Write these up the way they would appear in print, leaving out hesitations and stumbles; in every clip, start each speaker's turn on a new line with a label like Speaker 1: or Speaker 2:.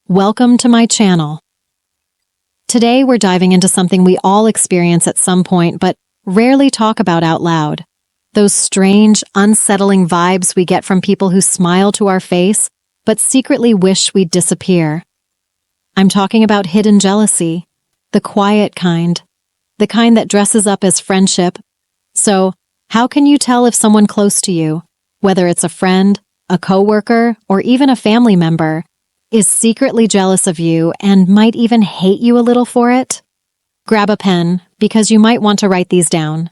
Speaker 1: Welcome to my channel. Today we're diving into something we all experience at some point but rarely talk about out loud. Those strange, unsettling vibes we get from people who smile to our face but secretly wish we'd disappear. I'm talking about hidden jealousy, the quiet kind, the kind that dresses up as friendship. So, how can you tell if someone close to you, whether it's a friend, a coworker, or even a family member, is secretly jealous of you and might even hate you a little for it? Grab a pen, because you might want to write these down.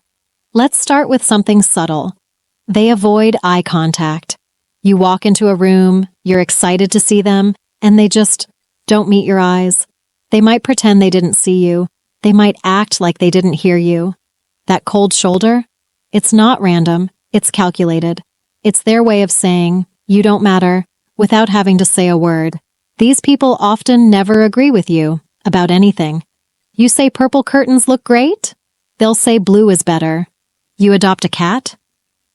Speaker 1: Let's start with something subtle. They avoid eye contact. You walk into a room, you're excited to see them, and they just don't meet your eyes. They might pretend they didn't see you. They might act like they didn't hear you. That cold shoulder? It's not random, it's calculated. It's their way of saying, "You don't matter," without having to say a word. These people often never agree with you about anything. You say purple curtains look great? They'll say blue is better. You adopt a cat?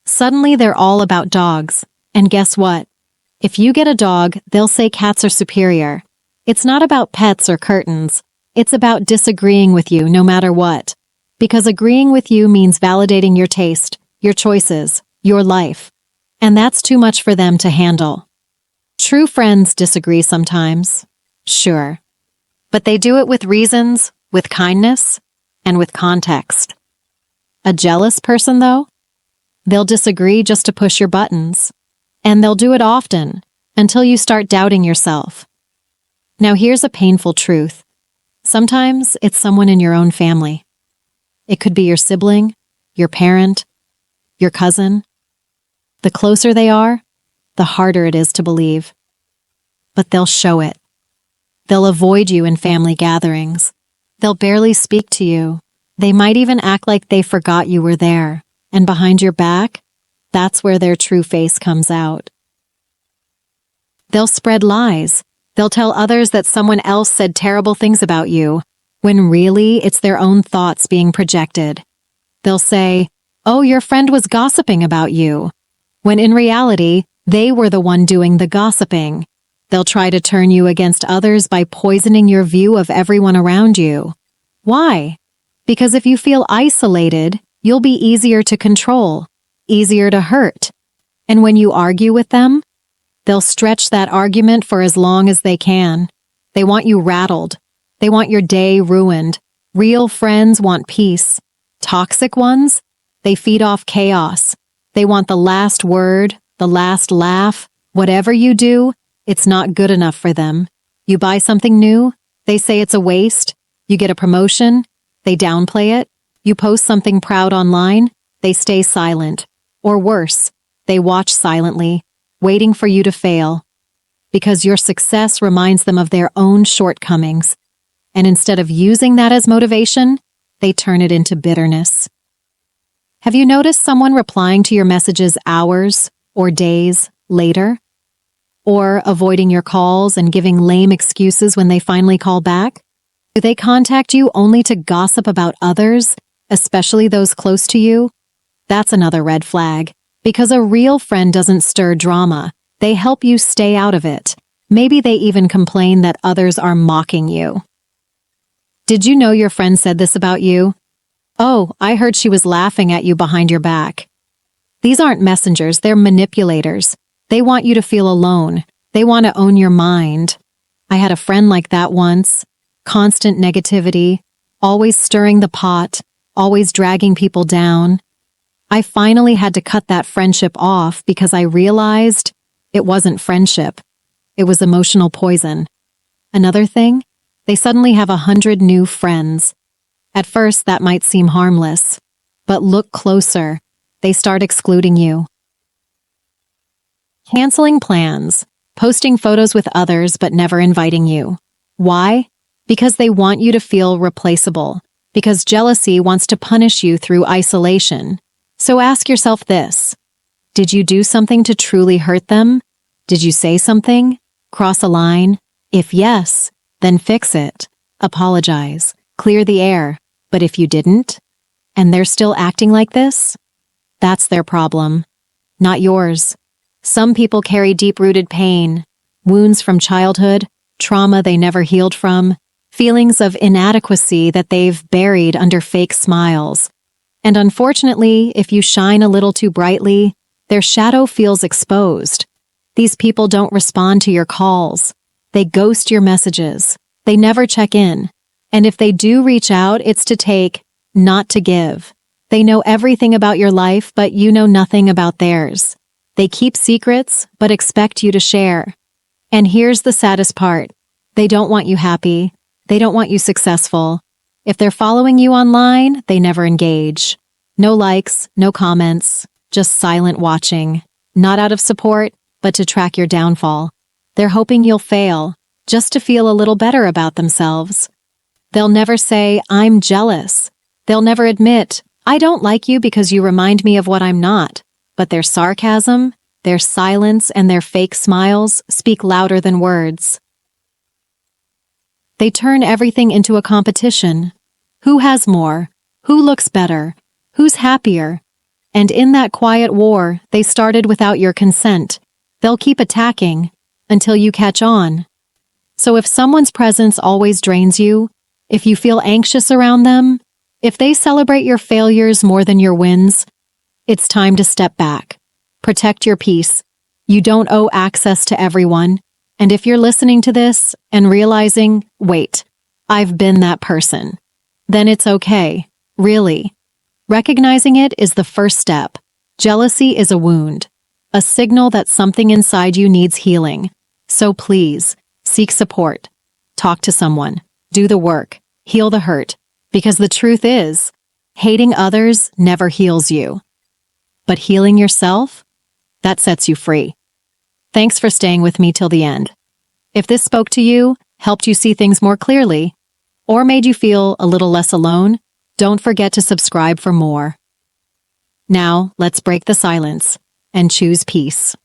Speaker 1: Suddenly they're all about dogs. And guess what? If you get a dog, they'll say cats are superior. It's not about pets or curtains. It's about disagreeing with you no matter what. Because agreeing with you means validating your taste, your choices, your life. And that's too much for them to handle. True friends disagree sometimes, sure. But they do it with reasons, with kindness, and with context. A jealous person, though? They'll disagree just to push your buttons. And they'll do it often, until you start doubting yourself. Now here's a painful truth. Sometimes it's someone in your own family. It could be your sibling, your parent, your cousin. The closer they are, the harder it is to believe. But they'll show it. They'll avoid you in family gatherings. They'll barely speak to you. They might even act like they forgot you were there. And behind your back, that's where their true face comes out. They'll spread lies. They'll tell others that someone else said terrible things about you, when really it's their own thoughts being projected. They'll say, "Oh, your friend was gossiping about you," when in reality, they were the one doing the gossiping. They'll try to turn you against others by poisoning your view of everyone around you. Why? Because if you feel isolated, you'll be easier to control, easier to hurt. And when you argue with them, they'll stretch that argument for as long as they can. They want you rattled. They want your day ruined. Real friends want peace. Toxic ones? They feed off chaos. They want the last word, the last laugh. Whatever you do, it's not good enough for them. You buy something new, they say it's a waste. You get a promotion, they downplay it. You post something proud online, they stay silent. Or worse, they watch silently, waiting for you to fail. Because your success reminds them of their own shortcomings. And instead of using that as motivation, they turn it into bitterness. Have you noticed someone replying to your messages hours or days later? Or avoiding your calls and giving lame excuses when they finally call back? Do they contact you only to gossip about others, especially those close to you? That's another red flag, because a real friend doesn't stir drama. They help you stay out of it. Maybe they even complain that others are mocking you. Did you know your friend said this about you? "Oh, I heard she was laughing at you behind your back." These aren't messengers, they're manipulators. They want you to feel alone. They want to own your mind. I had a friend like that once. Constant negativity, always stirring the pot, always dragging people down. I finally had to cut that friendship off because I realized it wasn't friendship. It was emotional poison. Another thing, they suddenly have 100 new friends. At first, that might seem harmless, but look closer. They start excluding you. Canceling plans, posting photos with others but never inviting you. Why? Because they want you to feel replaceable. Because jealousy wants to punish you through isolation. So ask yourself this. Did you do something to truly hurt them? Did you say something? Cross a line? If yes, then fix it. Apologize. Clear the air. But if you didn't, and they're still acting like this, that's their problem, not yours. Some people carry deep-rooted pain, wounds from childhood, trauma they never healed from, feelings of inadequacy that they've buried under fake smiles. And unfortunately, if you shine a little too brightly, their shadow feels exposed. These people don't respond to your calls. They ghost your messages. They never check in. And if they do reach out, it's to take, not to give. They know everything about your life, but you know nothing about theirs. They keep secrets, but expect you to share. And here's the saddest part. They don't want you happy. They don't want you successful. If they're following you online, they never engage. No likes, no comments, just silent watching. Not out of support, but to track your downfall. They're hoping you'll fail, just to feel a little better about themselves. They'll never say, "I'm jealous." They'll never admit, "I don't like you because you remind me of what I'm not." But their sarcasm, their silence, and their fake smiles speak louder than words. They turn everything into a competition. Who has more? Who looks better? Who's happier? And in that quiet war, they started without your consent. They'll keep attacking until you catch on. So if someone's presence always drains you, if you feel anxious around them, if they celebrate your failures more than your wins, it's time to step back. Protect your peace. You don't owe access to everyone. And if you're listening to this and realizing, wait, I've been that person, then it's okay, really. Recognizing it is the first step. Jealousy is a wound, a signal that something inside you needs healing. So please, seek support. Talk to someone. Do the work. Heal the hurt. Because the truth is, hating others never heals you. But healing yourself, that sets you free. Thanks for staying with me till the end. If this spoke to you, helped you see things more clearly, or made you feel a little less alone, don't forget to subscribe for more. Now, let's break the silence and choose peace.